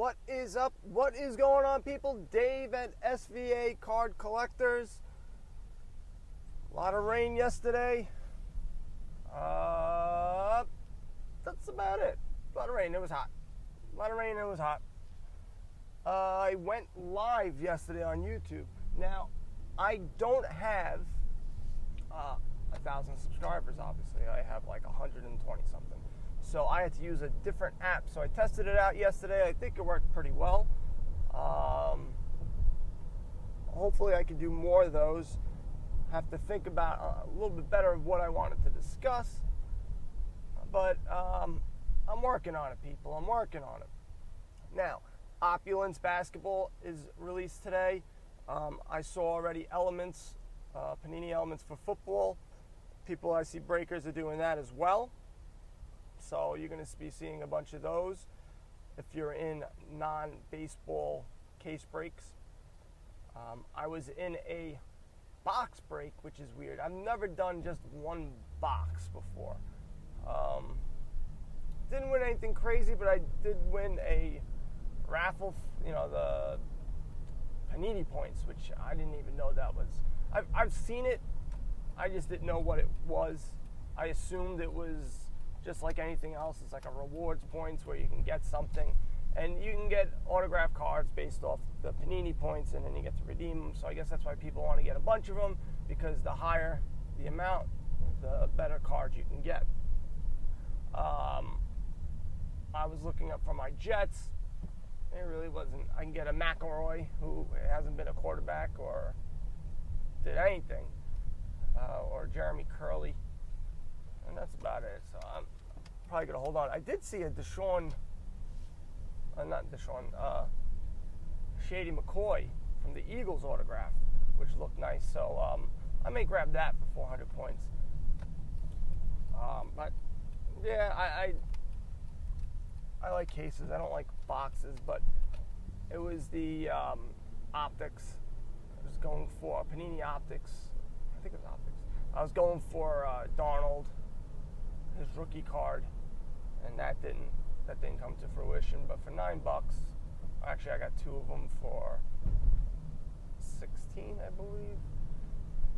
What is up? What is going on, people? Dave at SVA Card Collectors. A lot of rain yesterday. That's about it. A lot of rain. It was hot. A lot of rain. It was hot. I went live yesterday on YouTube. Now, I don't have 1,000 subscribers, obviously. I have like 120 something. So I had to use a different app. So I tested it out yesterday. I think it worked pretty well. Hopefully I can do more of those. Have to think about a little bit better of what I wanted to discuss. But I'm working on it, people. I'm working on it. Now, Opulence Basketball is released today. I saw already Elements, Panini Elements for football. People I see breakers are doing that as well. So you're going to be seeing a bunch of those if you're in non-baseball case breaks. I was in a box break, which is weird. I've never done just one box before. Didn't win anything crazy, but I did win a raffle, the Panini Points, which I didn't even know that was. I've seen it. I just didn't know what it was. I assumed it was just like anything else. It's like a rewards points where you can get something. And you can get autographed cards based off the Panini Points, and then you get to redeem them. So I guess that's why people want to get a bunch of them, because the higher the amount, the better cards you can get. I was looking up for my Jets. It really wasn't. I can get a McElroy, who hasn't been a quarterback or did anything, or Jeremy Curley. And that's about it. So I'm probably going to hold on. I did see a Shady McCoy from the Eagles autograph, which looked nice. So I may grab that for 400 points. But yeah, I like cases. I don't like boxes, but it was the optics. I was going for Panini Optics. I think it was Optics. I was going for Darnold, his rookie card, and that didn't come to fruition. But for $9, actually I got two of them for 16, I believe.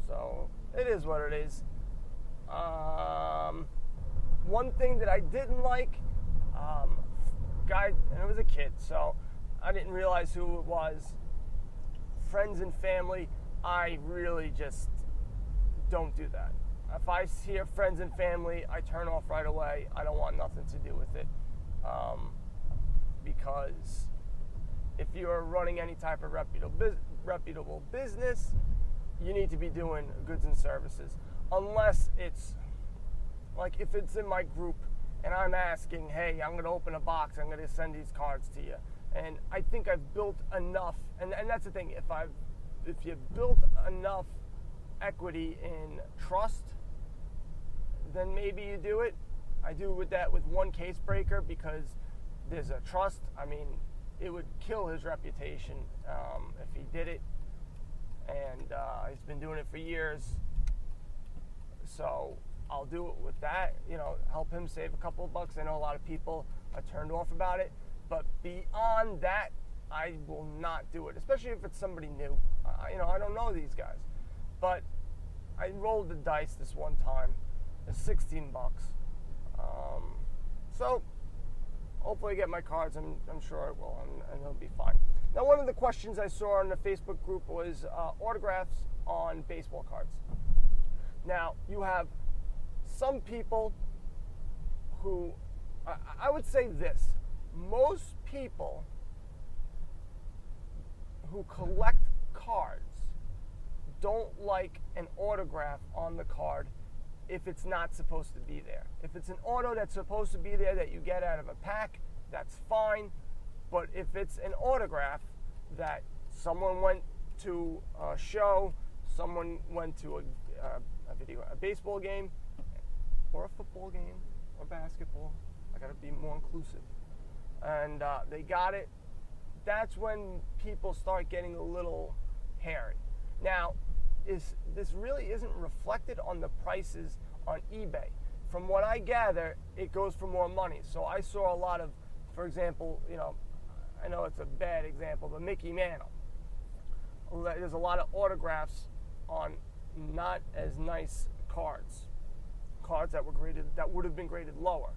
So it is what it is. One thing that I didn't like, guy, and it was a kid, so I didn't realize who it was. Friends and family, I really just don't do that. If I hear friends and family, I turn off right away. I don't want nothing to do with it. Because if you're running any type of reputable business, you need to be doing goods and services. Unless it's, like if it's in my group and I'm asking, hey, I'm going to open a box, I'm going to send these cards to you. And I think I've built enough, and that's the thing, if you've built enough equity in trust, then maybe you do it. I do with that with one case breaker because there's a trust. I mean, it would kill his reputation if he did it, and he's been doing it for years. So I'll do it with that, help him save a couple of bucks. I know a lot of people are turned off about it, but beyond that, I will not do it, especially if it's somebody new. I don't know these guys, but I rolled the dice this one time. It's $16. So hopefully I get my cards. I'm sure I will, and it'll be fine. Now, one of the questions I saw in the Facebook group was autographs on baseball cards. Now, you have some people who, I would say this, most people who collect cards don't like an autograph on the card if it's not supposed to be there. If it's an auto that's supposed to be there that you get out of a pack, that's fine. But if it's an autograph that someone went to a show, someone went to a baseball game, or a football game, or basketball, I gotta be more inclusive, and they got it, that's when people start getting a little hairy. Now, this really isn't reflected on the prices on eBay. From what I gather, it goes for more money. So I saw a lot of, for example, I know it's a bad example, but Mickey Mantle. There's a lot of autographs on not as nice cards that were graded, that would have been graded lower,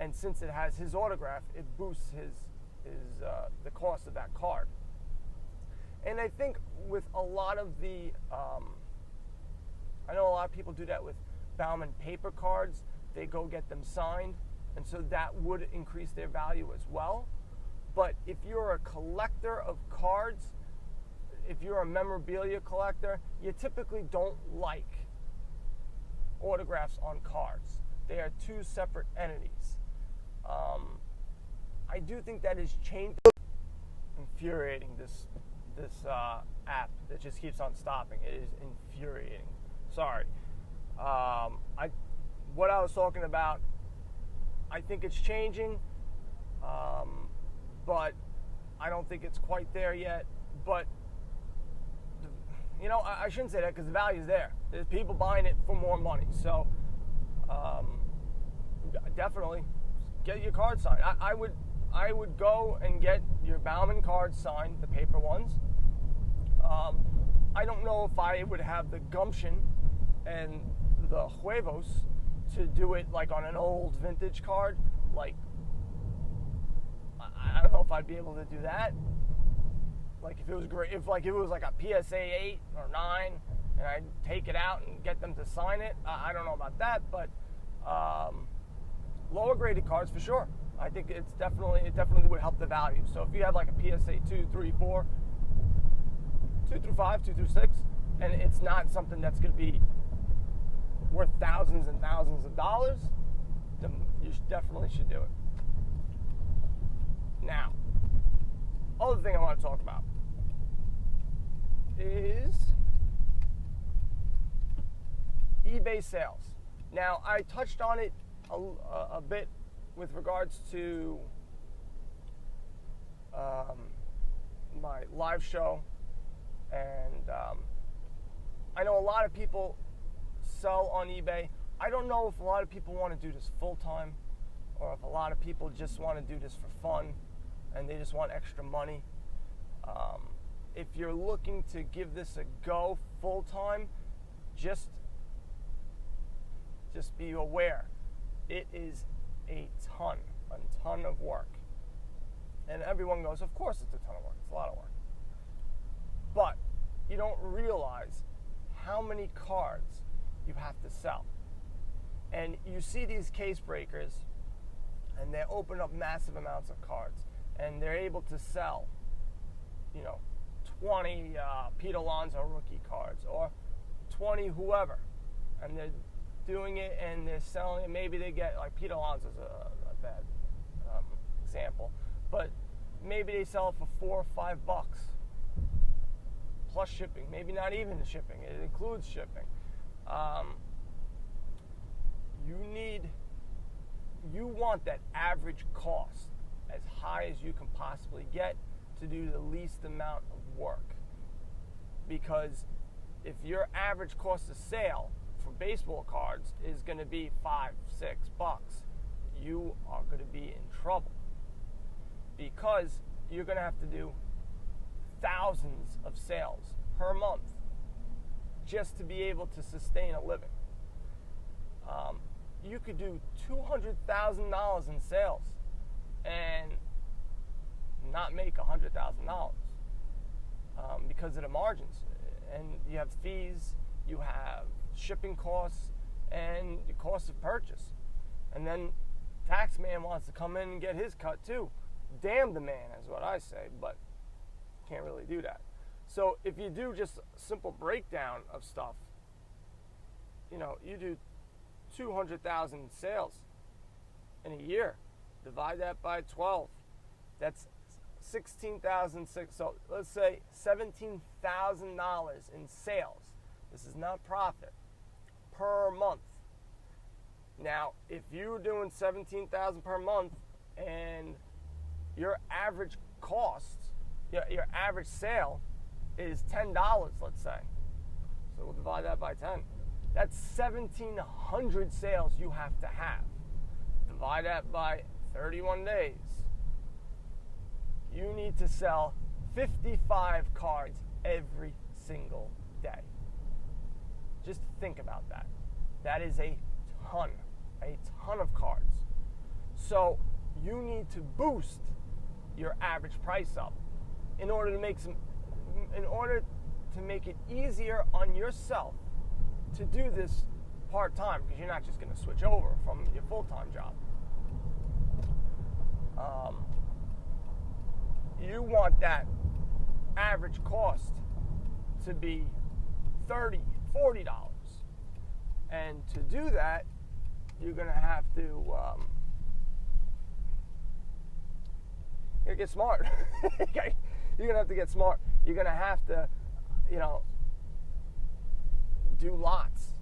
and since it has his autograph, it boosts the cost of that card. And I think with a lot of the, I know a lot of people do that with Bauman paper cards. They go get them signed, and so that would increase their value as well. But if you're a collector of cards, if you're a memorabilia collector, you typically don't like autographs on cards. They are two separate entities. I do think that has changed. Infuriating, this app that just keeps on stopping. It is infuriating. Sorry. What I was talking about, I think it's changing, but I don't think it's quite there yet. But I shouldn't say that because the value's there. There's people buying it for more money. So definitely get your card signed. I would go and get your Bauman cards signed, the paper ones. I don't know if I would have the gumption and the huevos to do it like on an old vintage card. Like, I don't know if I'd be able to do that. Like if it was great, if it was like a PSA 8 or 9, and I'd take it out and get them to sign it. I don't know about that, but lower graded cards for sure. I think it definitely would help the value. So if you have like a PSA 2, 3, 4, 2 through 5, 2 through 6, and it's not something that's going to be worth thousands and thousands of dollars, then you definitely should do it. Now, other thing I want to talk about is eBay sales. Now, I touched on it a bit with regards to my live show, and I know a lot of people sell on eBay. I don't know if a lot of people want to do this full time, or if a lot of people just want to do this for fun and they just want extra money. If you're looking to give this a go full time, just be aware, it is a ton of work. And everyone goes, of course it's a ton of work, it's a lot of work. But you don't realize how many cards you have to sell. And you see these case breakers, and they open up massive amounts of cards, and they're able to sell, 20 Pete Alonso rookie cards, or 20 whoever, and they're doing it and they're selling it. Maybe they get, like, Pete Alonso's a bad example, but maybe they sell it for $4 or $5 plus shipping, maybe not even the shipping, it includes shipping. You want that average cost as high as you can possibly get to do the least amount of work. Because if your average cost of sale for baseball cards is going to be $5, $6, you are going to be in trouble. Because you're going to have to do thousands of sales per month just to be able to sustain a living. You could do $200,000 in sales and not make $100,000 because of the margins. And you have fees, you have shipping costs, and the cost of purchase. And then tax man wants to come in and get his cut too. Damn the man is what I say, but can't really do that. So if you do just a simple breakdown of stuff, you do 200,000 sales in a year. Divide that by 12. That's 16,006. So let's say $17,000 in sales. This is not profit per month. Now, if you're doing $17,000 per month and your average cost, your average sale is $10, let's say. So we'll divide that by 10. That's 1,700 sales you have to have. Divide that by 31 days. you need to sell 55 cards every single day. Just think about that. That is a ton of cards. So you need to boost your average price up in order to make it easier on yourself to do this part-time, because you're not just going to switch over from your full-time job. You want that average cost to be $30, $40. And to do that, you're going to have to get smart. Okay? You're going to have to get smart. You're going to have to, do lots.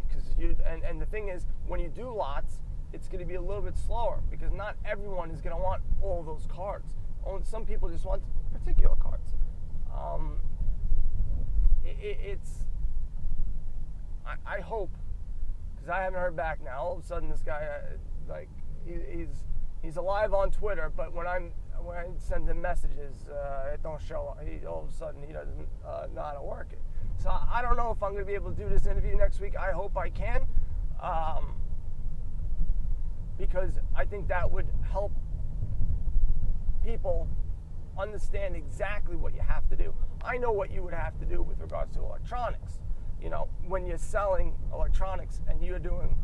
Because and the thing is, when you do lots, it's going to be a little bit slower, because not everyone is going to want all those cards. Some people just want particular cards. I hope, because I haven't heard back now. All of a sudden, this guy, he's alive on Twitter, but when I send him messages, it don't show up. All of a sudden, he doesn't know how to work it. So I don't know if I'm going to be able to do this interview next week. I hope I can, because I think that would help people understand exactly what you have to do. I know what you would have to do with regards to electronics. When you're selling electronics and you're doing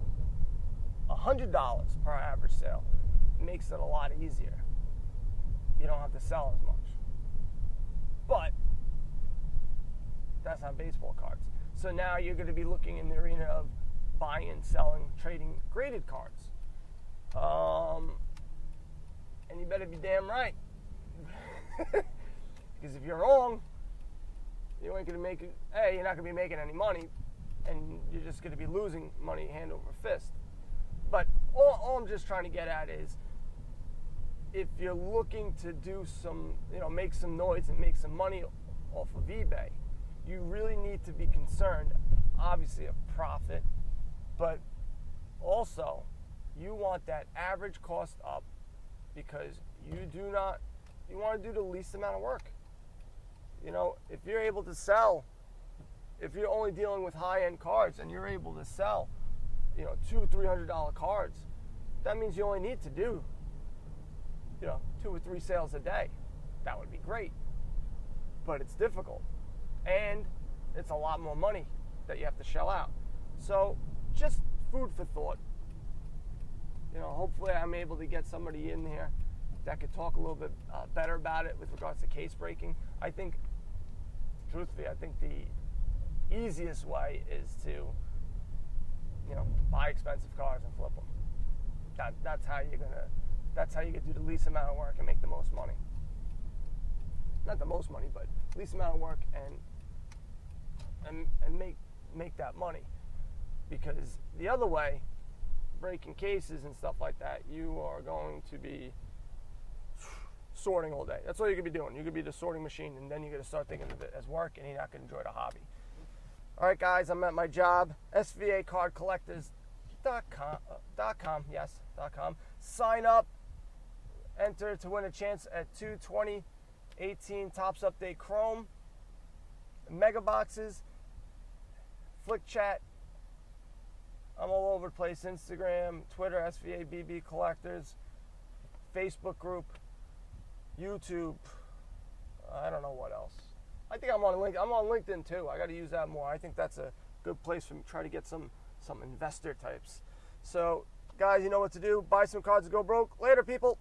$100 per average sale, it makes it a lot easier. You don't have to sell as much. But that's not baseball cards. So now you're going to be looking in the arena of buying and selling, trading graded cards. And you better be damn right. Because if you're wrong, you ain't going to make it. You're not going to be making any money, and you're just going to be losing money hand over fist. But all I'm just trying to get at is, if you're looking to do some, make some noise and make some money off of eBay, you really need to be concerned, obviously, of profit, but also you want that average cost up, because you want to do the least amount of work. If you're able to sell, if you're only dealing with high-end cards and you're able to sell, $200-$300 cards, that means you only need to do, 2 or 3 sales a day. That would be great. But it's difficult. And it's a lot more money that you have to shell out. So just food for thought. Hopefully I'm able to get somebody in here that could talk a little bit better about it with regards to case breaking. I think, truthfully, the easiest way is to, buy expensive cars and flip them. That's how you're gonna do the least amount of work and make the most money. Not the most money, but least amount of work and make that money. Because the other way, breaking cases and stuff like that, you are going to be sorting all day. That's all you're going to be doing. You're going to be the sorting machine, and then you're going to start thinking of it as work, and you're not going to enjoy the hobby. All right, guys, I'm at my job, svacardcollectors.com. Sign up, enter to win a chance at 2 2018 Topps Update Chrome, Mega Boxes, Flick Chat. I'm all over the place. Instagram, Twitter, SVABB Collectors, Facebook group, YouTube. I don't know what else. I think I'm on LinkedIn. I'm on LinkedIn too. I got to use that more. I think that's a good place for me to try to get some investor types. So, guys, you know what to do. Buy some cards and go broke. Later, people.